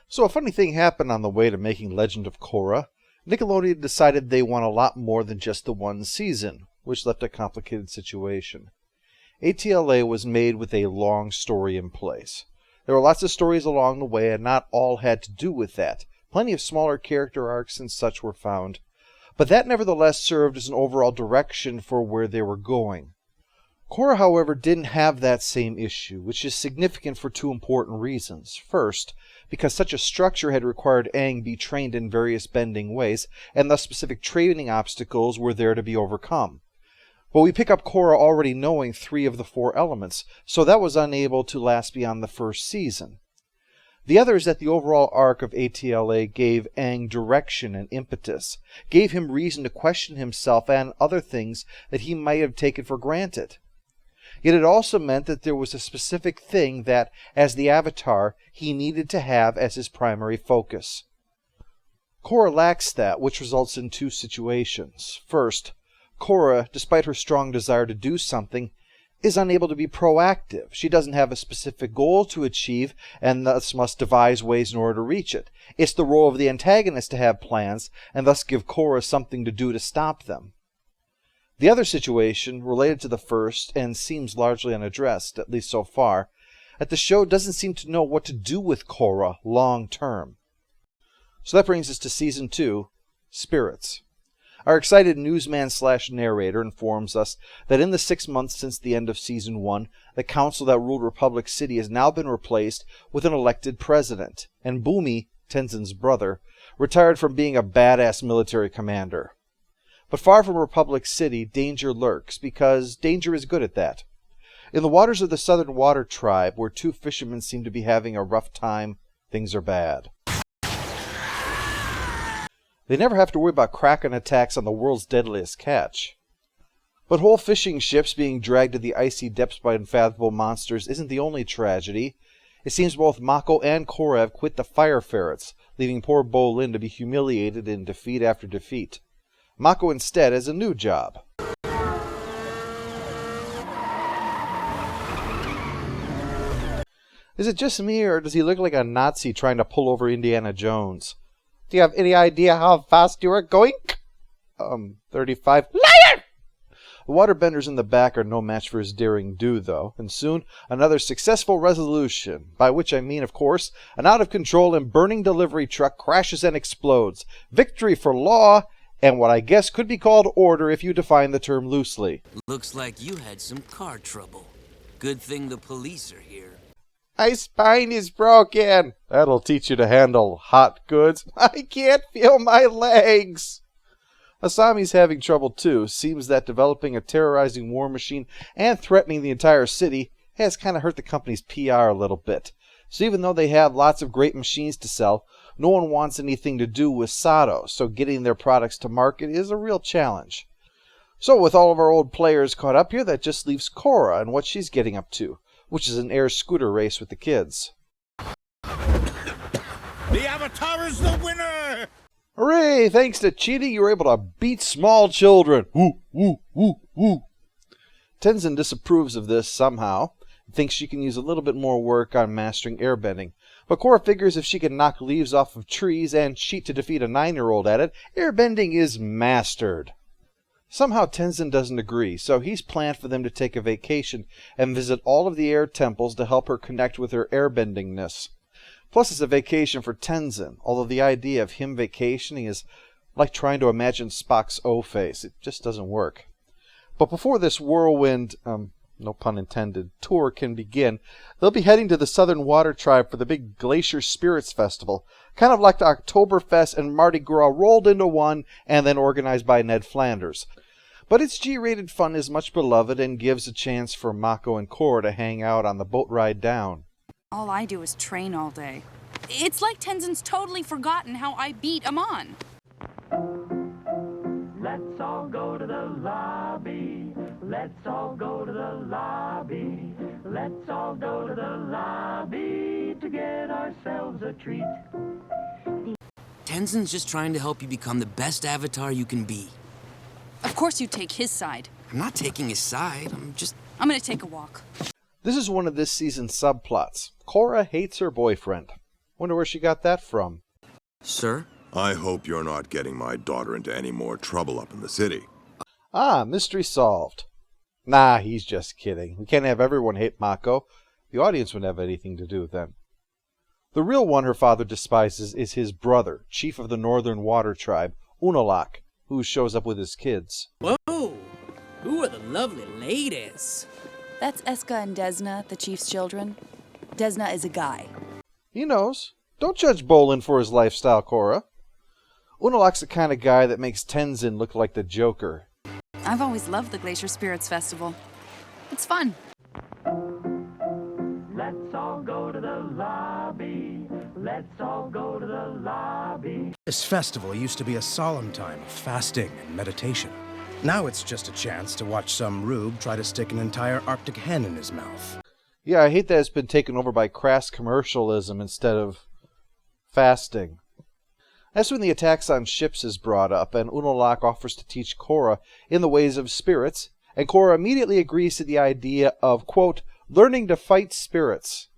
So a funny thing happened on the way to making Legend of Korra. Nickelodeon decided they want a lot more than just the one season, which left a complicated situation. ATLA was made with a long story in place. There were lots of stories along the way, and not all had to do with that. Plenty of smaller character arcs and such were found. But that nevertheless served as an overall direction for where they were going. Korra, however, didn't have that same issue, which is significant for two important reasons. First, because such a structure had required Aang be trained in various bending ways, and thus specific training obstacles were there to be overcome. But we pick up Korra already knowing 3 of the 4 elements, so that was unable to last beyond the first season. The other is that the overall arc of ATLA gave Aang direction and impetus, gave him reason to question himself and other things that he might have taken for granted. Yet it also meant that there was a specific thing that, as the Avatar, he needed to have as his primary focus. Korra lacks that, which results in 2 situations. First, Korra, despite her strong desire to do something, is unable to be proactive. She doesn't have a specific goal to achieve, and thus must devise ways in order to reach it. It's the role of the antagonist to have plans, and thus give Korra something to do to stop them. The other situation, related to the first, and seems largely unaddressed, at least so far, that the show doesn't seem to know what to do with Korra long term. So that brings us to Season 2, Spirits. Our excited newsman/narrator informs us that in the 6 months since the end of Season 1, the council that ruled Republic City has now been replaced with an elected president, and Bumi, Tenzin's brother, retired from being a badass military commander. But far from Republic City, danger lurks, because danger is good at that. In the waters of the Southern Water Tribe, where 2 fishermen seem to be having a rough time, things are bad. They never have to worry about Kraken attacks on the world's deadliest catch. But whole fishing ships being dragged to the icy depths by unfathomable monsters isn't the only tragedy. It seems both Mako and Korra have quit the Fire Ferrets, leaving poor Bolin to be humiliated in defeat after defeat. Mako instead has a new job. Is it just me, or does he look like a Nazi trying to pull over Indiana Jones? Do you have any idea how fast you are going? 35. Liar! The waterbenders in the back are no match for his daring do, though, and soon another successful resolution, by which I mean, of course, an out-of-control and burning delivery truck crashes and explodes. Victory for law, and what I guess could be called order if you define the term loosely. Looks like you had some car trouble. Good thing the police are here. My spine is broken. That'll teach you to handle hot goods. I can't feel my legs. Asami's having trouble too. Seems that developing a terrorizing war machine and threatening the entire city has kind of hurt the company's PR a little bit. So even though they have lots of great machines to sell, no one wants anything to do with Sato, so getting their products to market is a real challenge. So with all of our old players caught up here, that just leaves Korra and what she's getting up to, which is an air scooter race with the kids. The Avatar is the winner! Hooray! Thanks to cheating, you were able to beat small children. Woo, woo, woo, woo. Tenzin disapproves of this somehow, and thinks she can use a little bit more work on mastering airbending. But Korra figures if she can knock leaves off of trees and cheat to defeat a 9-year-old at it, airbending is mastered. Somehow Tenzin doesn't agree, so he's planned for them to take a vacation and visit all of the air temples to help her connect with her airbendingness. Plus it's a vacation for Tenzin, although the idea of him vacationing is like trying to imagine Spock's O-face. It just doesn't work. But before this whirlwind, no pun intended, tour can begin, they'll be heading to the Southern Water Tribe for the big Glacier Spirits Festival, kind of like the Oktoberfest and Mardi Gras rolled into one and then organized by Ned Flanders. But its G-rated fun is much beloved and gives a chance for Mako and Korra to hang out on the boat ride down. All I do is train all day. It's like Tenzin's totally forgotten how I beat Amon. Let's all go to the lobby. Let's all go to the lobby. Let's all go to the lobby to get ourselves a treat. Tenzin's just trying to help you become the best Avatar you can be. Of course you take his side. I'm not taking his side, I'm gonna take a walk. This is one of this season's subplots. Korra hates her boyfriend. Wonder where she got that from. Sir? I hope you're not getting my daughter into any more trouble up in the city. Ah, mystery solved. Nah, he's just kidding. We can't have everyone hate Mako. The audience wouldn't have anything to do with them. The real one her father despises is his brother, chief of the Northern Water Tribe, Unalaq, who shows up with his kids. Whoa! Who are the lovely ladies? That's Eska and Desna, the chief's children. Desna is a guy. He knows. Don't judge Bolin for his lifestyle, Korra. Unalaq's the kind of guy that makes Tenzin look like the Joker. I've always loved the Glacier Spirits Festival. It's fun. Let's all go to the lobby. Let's all go to the lobby. This festival used to be a solemn time of fasting and meditation. Now it's just a chance to watch some rube try to stick an entire Arctic hen in his mouth. Yeah, I hate that it's been taken over by crass commercialism instead of fasting. That's when the attacks on ships is brought up, and Unalaq offers to teach Korra in the ways of spirits, and Korra immediately agrees to the idea of, quote, learning to fight spirits.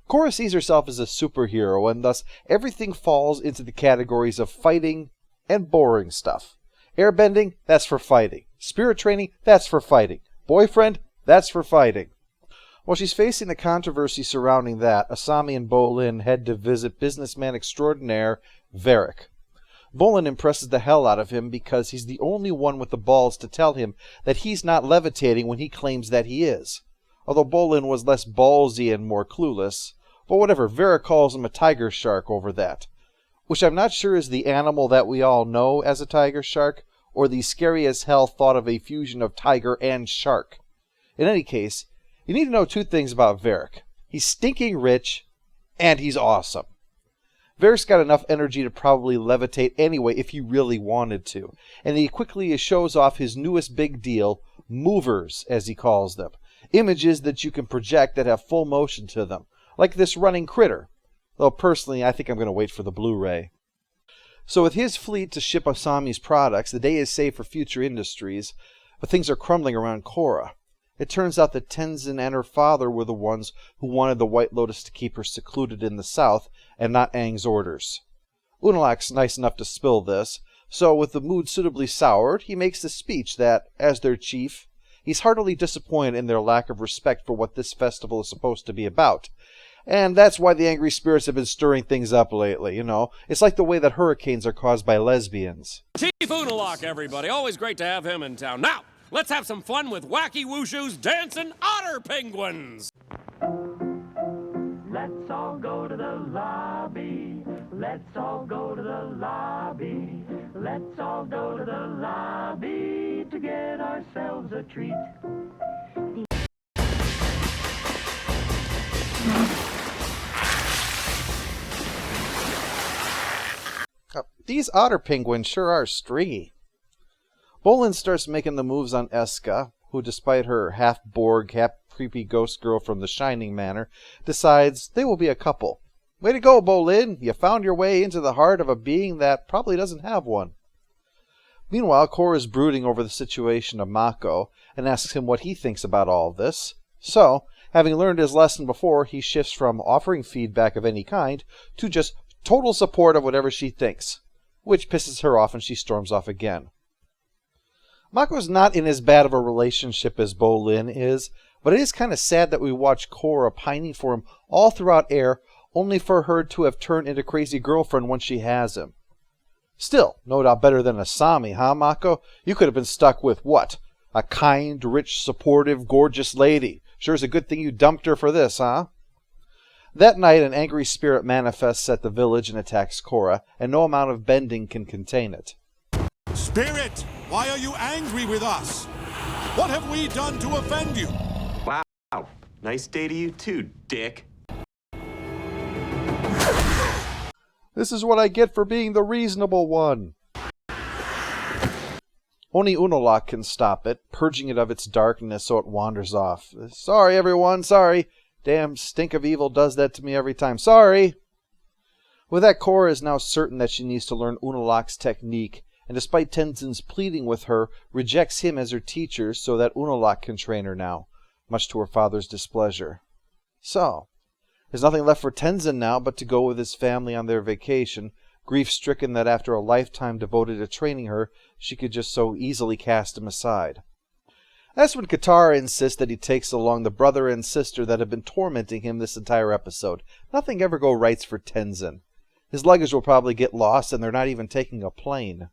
Korra sees herself as a superhero, and thus everything falls into the categories of fighting and boring stuff. Airbending, that's for fighting. Spirit training, that's for fighting. Boyfriend, that's for fighting. While she's facing the controversy surrounding that, Asami and Bolin head to visit businessman extraordinaire Varric. Bolin impresses the hell out of him because he's the only one with the balls to tell him that he's not levitating when he claims that he is. Although Bolin was less ballsy and more clueless. But whatever, Varric calls him a tiger shark over that. Which I'm not sure is the animal that we all know as a tiger shark, or the scary as hell thought of a fusion of tiger and shark. In any case, you need to know two things about Varric. He's stinking rich, and he's awesome. Varric's got enough energy to probably levitate anyway if he really wanted to, and he quickly shows off his newest big deal, movers, as he calls them. Images that you can project that have full motion to them, like this running critter. Though personally, I think I'm going to wait for the Blu-ray. So with his fleet to ship Asami's products, the day is saved for future industries, but things are crumbling around Korra. It turns out that Tenzin and her father were the ones who wanted the White Lotus to keep her secluded in the south, and not Aang's orders. Unalaq's nice enough to spill this, so with the mood suitably soured, he makes the speech that, as their chief, he's heartily disappointed in their lack of respect for what this festival is supposed to be about. And that's why the angry spirits have been stirring things up lately, you know. It's like the way that hurricanes are caused by lesbians. Chief Unalaq, everybody. Always great to have him in town. Now, let's have some fun with wacky wushu's dancing otter penguins. Let's all go to the lobby. Let's all go to the lobby. Let's all go to the lobby to get ourselves a treat. These otter penguins sure are stringy. Bolin starts making the moves on Eska, who, despite her half-Borg, half-creepy ghost girl from the Shining manner, decides they will be a couple. Way to go, Bolin! You found your way into the heart of a being that probably doesn't have one. Meanwhile, Korra is brooding over the situation of Mako, and asks him what he thinks about all of this. So, having learned his lesson before, he shifts from offering feedback of any kind to just total support of whatever she thinks, which pisses her off and she storms off again. Mako's not in as bad of a relationship as Bolin is, but it is kind of sad that we watch Korra pining for him all throughout Air, only for her to have turned into crazy girlfriend once she has him. Still, no doubt better than Asami, huh, Mako? You could have been stuck with what? A kind, rich, supportive, gorgeous lady. Sure is a good thing you dumped her for this, huh? That night, an angry spirit manifests at the village and attacks Korra, and no amount of bending can contain it. Spirit, why are you angry with us? What have we done to offend you? Wow. Nice day to you too, dick. This is what I get for being the reasonable one. Only Unalaq can stop it, purging it of its darkness so it wanders off. Sorry, everyone, sorry. Damn stink of evil does that to me every time. Sorry! With that, Korra is now certain that she needs to learn Unalaq's technique, and despite Tenzin's pleading with her, rejects him as her teacher so that Unalaq can train her now, much to her father's displeasure. So, There's nothing left for Tenzin now but to go with his family on their vacation, grief-stricken that after a lifetime devoted to training her, she could just so easily cast him aside. That's when Katara insists that he takes along the brother and sister that have been tormenting him this entire episode. Nothing ever go right for Tenzin. His luggage will probably get lost, and they're not even taking a plane.